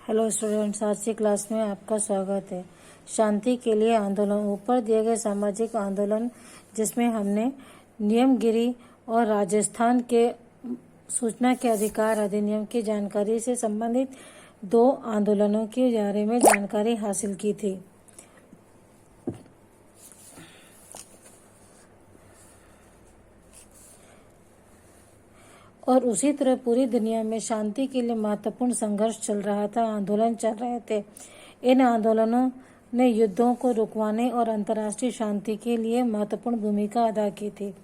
Hello students, आज की class में आपका स्वागत है। शांति के लिए आंदोलन। ऊपर दिए गए सामाजिक आंदोलन जिसमें हमने नियमगिरी और राजस्थान के सूचना के अधिकार अधिनियम की जानकारी से संबंधित दो आंदोलनों के बारे में जानकारी हासिल की थी। और उसी तरह पूरी दुनिया में शांति के लिए महत्वपूर्ण संघर्ष चल रहा था, आंदोलन चल रहे थे। इन आंदोलनों ने युद्धों को रुकवाने और अंतर्राष्ट्रीय शांति के लिए महत्वपूर्ण भूमिका अदा की थी।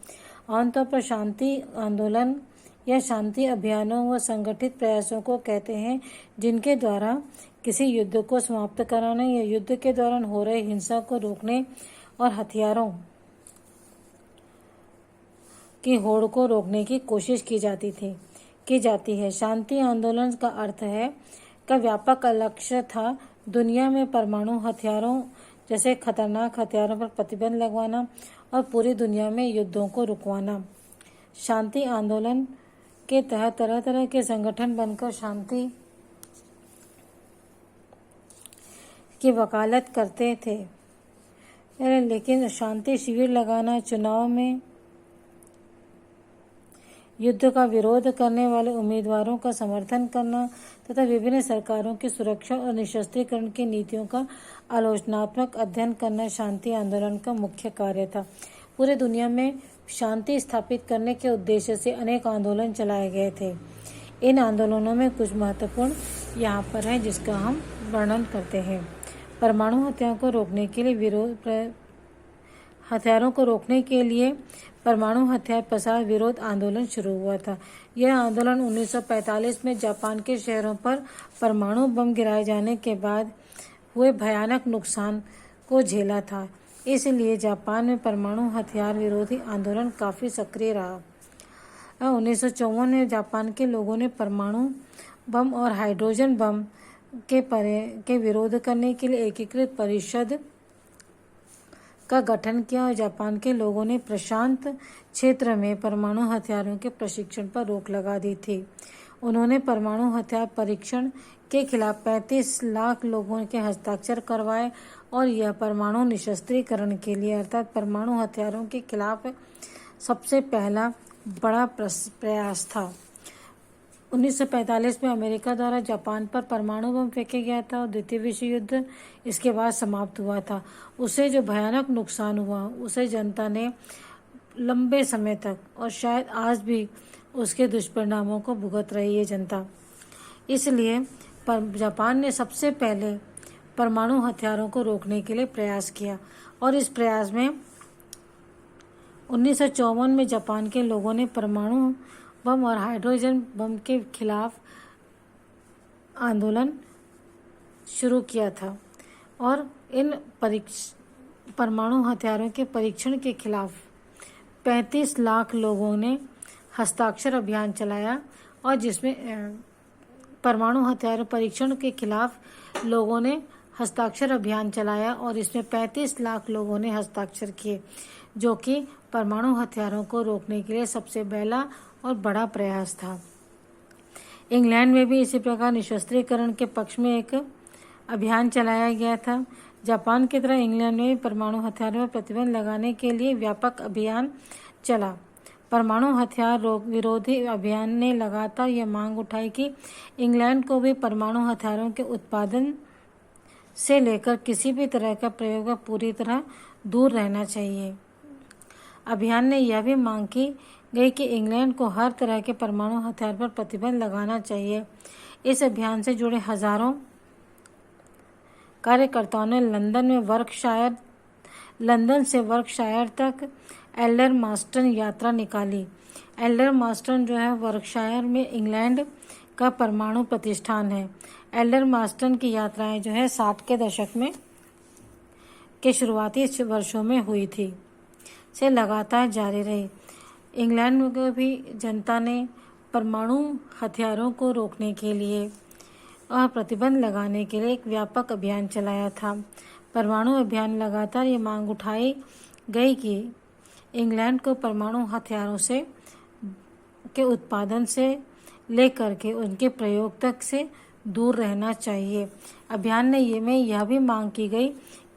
आमतौर पर शांति आंदोलन या शांति अभियानों व संगठित प्रयासों को कहते हैं जिनके द्वारा किसी युद्ध को समाप्त कराने या युद्ध के दौरान हो रही हिंसा को रोकने और हथियारों की होड़ को रोकने की कोशिश की जाती है। शांति आंदोलन का अर्थ है का व्यापक लक्ष्य था दुनिया में परमाणु हथियारों जैसे खतरनाक हथियारों पर प्रतिबंध लगवाना और पूरी दुनिया में युद्धों को रुकवाना। शांति आंदोलन के तहत तरह तरह के संगठन बनकर शांति की वकालत करते थे, लेकिन शांति शिविर लगाना, चुनाव में युद्ध का विरोध करने वाले उम्मीदवारों का समर्थन करना तथा विभिन्न सरकारों की सुरक्षा और निशस्त्रीकरण की नीतियों का आलोचनात्मक अध्ययन करना शांति आंदोलन का मुख्य कार्य था। पूरे दुनिया में शांति स्थापित करने के उद्देश्य से अनेक आंदोलन चलाए गए थे। इन आंदोलनों में कुछ महत्वपूर्ण यहाँ पर है जिसका हम वर्णन करते हैं। परमाणु हथियारों को रोकने के लिए परमाणु हथियार प्रसार विरोध आंदोलन शुरू हुआ था। यह आंदोलन 1945 में जापान के शहरों पर परमाणु बम गिराए जाने के बाद हुए भयानक नुकसान को झेला था। इसलिए जापान में परमाणु हथियार विरोधी आंदोलन काफ़ी सक्रिय रहा। 1954 में जापान के लोगों ने परमाणु बम और हाइड्रोजन बम के विरोध करने के लिए एकीकृत परिषद का गठन किया और जापान के लोगों ने प्रशांत क्षेत्र में परमाणु हथियारों के प्रशिक्षण पर रोक लगा दी थी। उन्होंने परमाणु हथियार परीक्षण के खिलाफ 35 लाख लोगों के हस्ताक्षर करवाए और यह परमाणु निशस्त्रीकरण के लिए अर्थात परमाणु हथियारों के खिलाफ सबसे पहला बड़ा प्रयास था। 1945 में अमेरिका द्वारा जापान पर परमाणु बम फेंका गया था और द्वितीय विश्व युद्ध इसके बाद समाप्त हुआ था। उसे जो भयानक नुकसान हुआ उसे जनता ने लंबे समय तक और शायद आज भी उसके दुष्परिणामों को भुगत रही है जनता। इसलिए जापान ने सबसे पहले परमाणु हथियारों को रोकने के लिए प्रयास किया और इस प्रयास में 1954 में जापान के लोगों ने परमाणु बम और हाइड्रोजन बम के खिलाफ आंदोलन शुरू किया था और इन परमाणु हथियारों के परीक्षण के खिलाफ 35 लाख लोगों ने हस्ताक्षर अभियान चलाया और जिसमें परमाणु हथियार परीक्षण के खिलाफ लोगों ने हस्ताक्षर अभियान चलाया और इसमें 35 लाख लोगों ने हस्ताक्षर किए, जो कि परमाणु हथियारों को रोकने के लिए सबसे पहला और बड़ा प्रयास था। इंग्लैंड में भी इसी प्रकार निशस्त्रीकरण के पक्ष में एक अभियान चलाया गया था। जापान की तरह इंग्लैंड में परमाणु हथियारों पर प्रतिबंध लगाने के लिए व्यापक अभियान चला। परमाणु हथियार विरोधी अभियान ने लगातार यह मांग उठाई कि इंग्लैंड को भी परमाणु हथियारों के उत्पादन से लेकर किसी भी तरह का प्रयोग का पूरी तरह दूर रहना चाहिए। अभियान ने यह भी मांग की गई कि इंग्लैंड को हर तरह के परमाणु हथियार पर प्रतिबंध लगाना चाहिए। इस अभियान से जुड़े हजारों कार्यकर्ताओं ने लंदन से वर्कशायर तक एल्डर मास्टन यात्रा निकाली। एल्डर मास्टन जो है वर्कशायर में इंग्लैंड का परमाणु प्रतिष्ठान है। एल्डर मास्टन की यात्राएं जो है 60 के दशक में के शुरुआती वर्षों में हुई थी से लगातार जारी रही। इंग्लैंड में भी जनता ने परमाणु हथियारों को रोकने के लिए और प्रतिबंध लगाने के लिए एक व्यापक अभियान चलाया था। परमाणु अभियान लगातार ये मांग उठाई गई कि इंग्लैंड को परमाणु हथियारों के उत्पादन से लेकर के उनके प्रयोग तक से दूर रहना चाहिए। अभियान में यह भी मांग की गई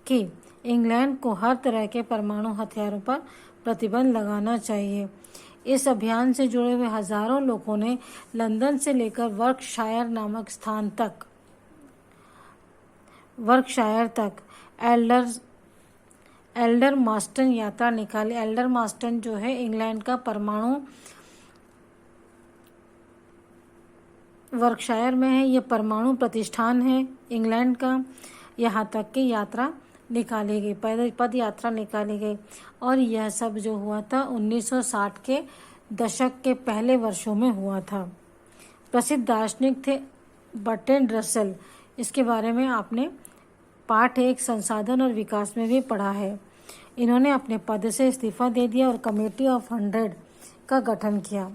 कि इंग्लैंड को हर तरह के परमाणु हथियारों पर प्रतिबंध लगाना चाहिए। इस अभियान से जुड़े हुए हजारों लोगों ने लंदन से लेकर वर्कशायर तक एल्डर मास्टन यात्रा निकाली। एल्डर मास्टन जो है इंग्लैंड का परमाणु वर्कशायर में है, ये परमाणु प्रतिष्ठान है इंग्लैंड का। यहाँ तक की यात्रा निकाली गई, पद यात्रा निकाली गई। और यह सब जो हुआ था 1960 के दशक के पहले वर्षों में हुआ था। प्रसिद्ध दार्शनिक थे बर्ट्रैंड रसेल। इसके बारे में आपने पाठ 1 संसाधन और विकास में भी पढ़ा है। इन्होंने अपने पद से इस्तीफा दे दिया और कमेटी ऑफ 100 का गठन किया।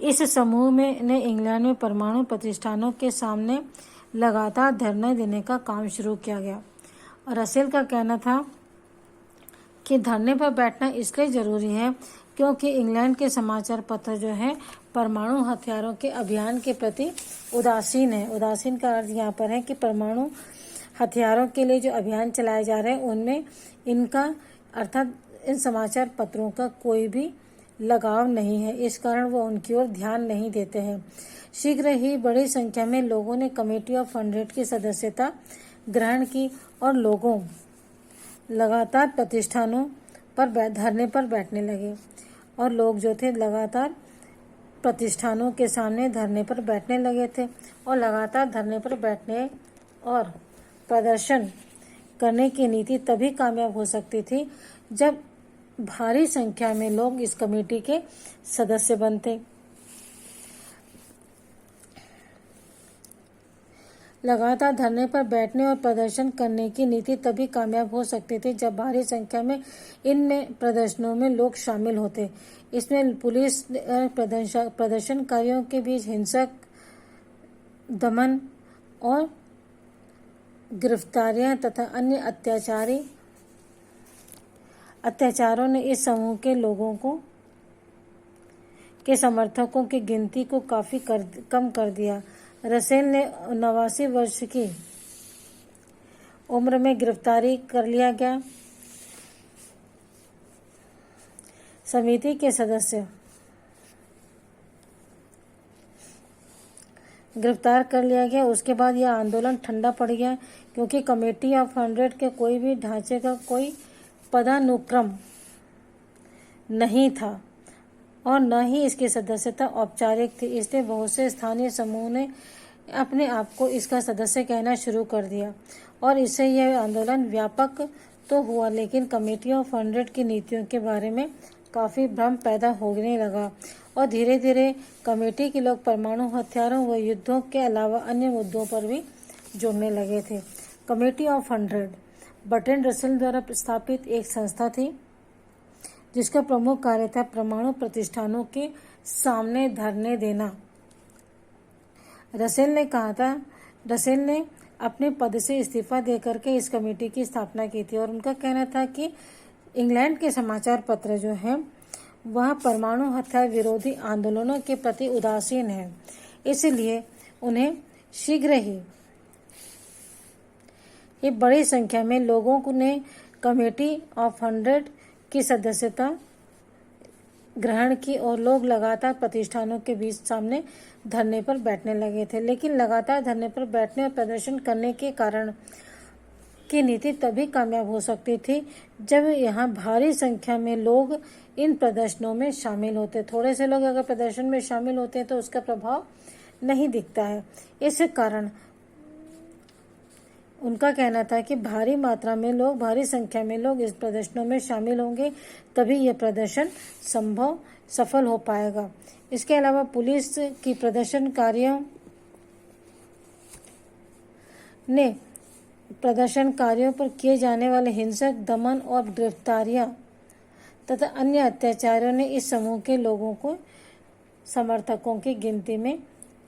इस समूह ने इंग्लैंड में परमाणु प्रतिष्ठानों के सामने लगातार धरने देने का काम शुरू किया गया। और रसेल का कहना था कि धरने पर बैठना इसलिए ज़रूरी है क्योंकि इंग्लैंड के समाचार पत्र जो है परमाणु हथियारों के अभियान के प्रति उदासीन है। उदासीन का अर्थ यहाँ पर है कि परमाणु हथियारों के लिए जो अभियान चलाए जा रहे हैं उनमें इनका अर्थात इन समाचार पत्रों का कोई भी लगाव नहीं है। इस कारण वो उनकी ओर ध्यान नहीं देते हैं। शीघ्र ही बड़ी संख्या में लोगों ने कमेटी ऑफ 100 की सदस्यता ग्रहण की और लोगों लगातार प्रतिष्ठानों पर धरने पर बैठने लगे। और लोग जो थे लगातार प्रतिष्ठानों के सामने धरने पर बैठने लगे थे। और लगातार धरने पर बैठने और प्रदर्शन करने की नीति तभी कामयाब हो सकती थी जब भारी संख्या में लोग इस कमेटी के सदस्य बनते। लगातार धरने पर बैठने और प्रदर्शन करने की नीति तभी कामयाब हो सकती थी जब भारी संख्या में इनमें प्रदर्शनों में लोग शामिल होते। इसमें पुलिस प्रदर्शनकारियों के बीच हिंसक दमन और गिरफ्तारियां तथा अन्य अत्याचारों ने इस समूह के लोगों के समर्थकों की गिनती को काफी कम कर दिया। रसेल ने 89 वर्ष की उम्र में गिरफ्तारी कर लिया गया। समिति के सदस्य गिरफ्तार कर लिया गया। उसके बाद यह आंदोलन ठंडा पड़ गया क्योंकि कमेटी ऑफ 100 के कोई भी ढांचे का कोई पदानुक्रम नहीं था और न ही इसकी सदस्यता औपचारिक थी। इसलिए बहुत से स्थानीय समूह ने अपने आप को इसका सदस्य कहना शुरू कर दिया और इससे यह आंदोलन व्यापक तो हुआ, लेकिन कमेटी ऑफ 100 की नीतियों के बारे में काफ़ी भ्रम पैदा होने लगा और धीरे धीरे कमेटी के लोग परमाणु हथियारों व युद्धों के अलावा अन्य मुद्दों पर भी जुड़ने लगे थे। कमेटी ऑफ 100 बर्ट्रैंड रसेल द्वारा स्थापित एक संस्था थी जिसका प्रमुख कार्य था परमाणु प्रतिष्ठानों के सामने धरने देना। रसेल ने अपने पद से इस्तीफा देकर के इस कमेटी की स्थापना की थी और उनका कहना था कि इंग्लैंड के समाचार पत्र जो हैं वह परमाणु हथियार विरोधी आंदोलनों के प्रति उदासीन है, इसलिए उन्हें शीघ्र ही ये बड़ी संख्या में लोगों ने कमेटी ऑफ 100 की सदस्यता ग्रहण की और लोग लगातार प्रतिष्ठानों के बीच सामने धरने पर बैठने लगे थे। लेकिन लगातार धरने पर बैठने और प्रदर्शन करने के कारण की नीति तभी कामयाब हो सकती थी जब यहाँ भारी संख्या में लोग इन प्रदर्शनों में शामिल होते। थोड़े से लोग अगर प्रदर्शन में शामिल होते हैं तो उसका प्रभाव नहीं दिखता है। इस कारण उनका कहना था कि भारी संख्या में लोग इस प्रदर्शनों में शामिल होंगे तभी यह प्रदर्शन सफल हो पाएगा। इसके अलावा पुलिस की प्रदर्शनकारियों पर किए जाने वाले हिंसक दमन और गिरफ्तारियां तथा अन्य अत्याचारों ने इस समूह के लोगों को समर्थकों की गिनती में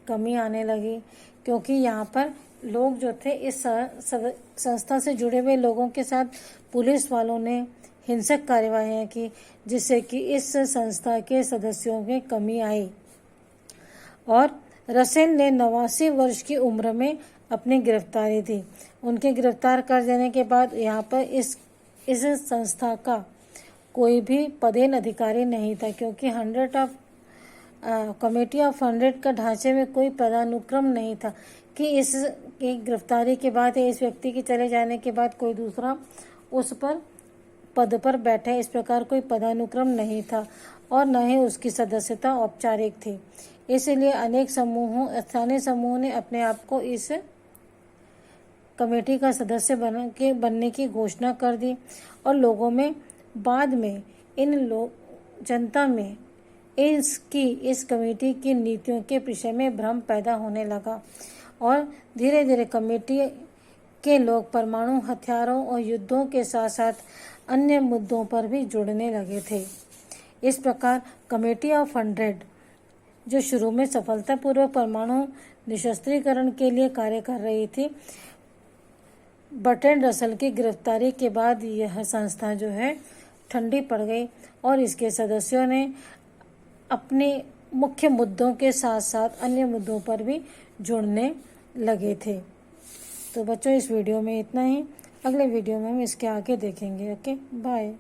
कमी आने लगी, क्योंकि यहाँ पर लोग जो थे इस संस्था से जुड़े हुए लोगों के साथ पुलिस वालों ने हिंसक कार्यवाहियां की, जिससे कि इस संस्था के सदस्यों में कमी आई और रसेल ने 89 वर्ष की उम्र में अपनी गिरफ्तारी दी। उनके गिरफ्तार कर देने के बाद यहाँ पर इस संस्था का कोई भी पदेन अधिकारी नहीं था, क्योंकि कमेटी ऑफ 100 का ढांचे में कोई पदानुक्रम नहीं था कि इस गिरफ्तारी के बाद या इस व्यक्ति के चले जाने के बाद कोई दूसरा उस पर पद पर बैठे। इस प्रकार कोई पदानुक्रम नहीं था और न ही उसकी सदस्यता औपचारिक थी। इसलिए अनेक स्थानीय समूहों ने अपने आप को इस कमेटी का सदस्य बनने की घोषणा कर दी और लोगों में बाद में जनता में इस कमेटी की नीतियों के विषय में भ्रम पैदा होने लगा और धीरे धीरे कमेटी के लोग परमाणु हथियारों और युद्धों के साथ साथ अन्य मुद्दों पर भी जुड़ने लगे थे। इस प्रकार कमेटी ऑफ 100, जो शुरू में सफलतापूर्वक परमाणु निशस्त्रीकरण के लिए कार्य कर रही थी, बर्ट्रैंड रसल की गिरफ्तारी के बाद यह संस्था जो है ठंडी पड़ गई और इसके सदस्यों ने अपने मुख्य मुद्दों के साथ साथ अन्य मुद्दों पर भी जुड़ने लगे थे। तो बच्चों, इस वीडियो में इतना ही। अगले वीडियो में हम इसके आगे देखेंगे। Okay, bye.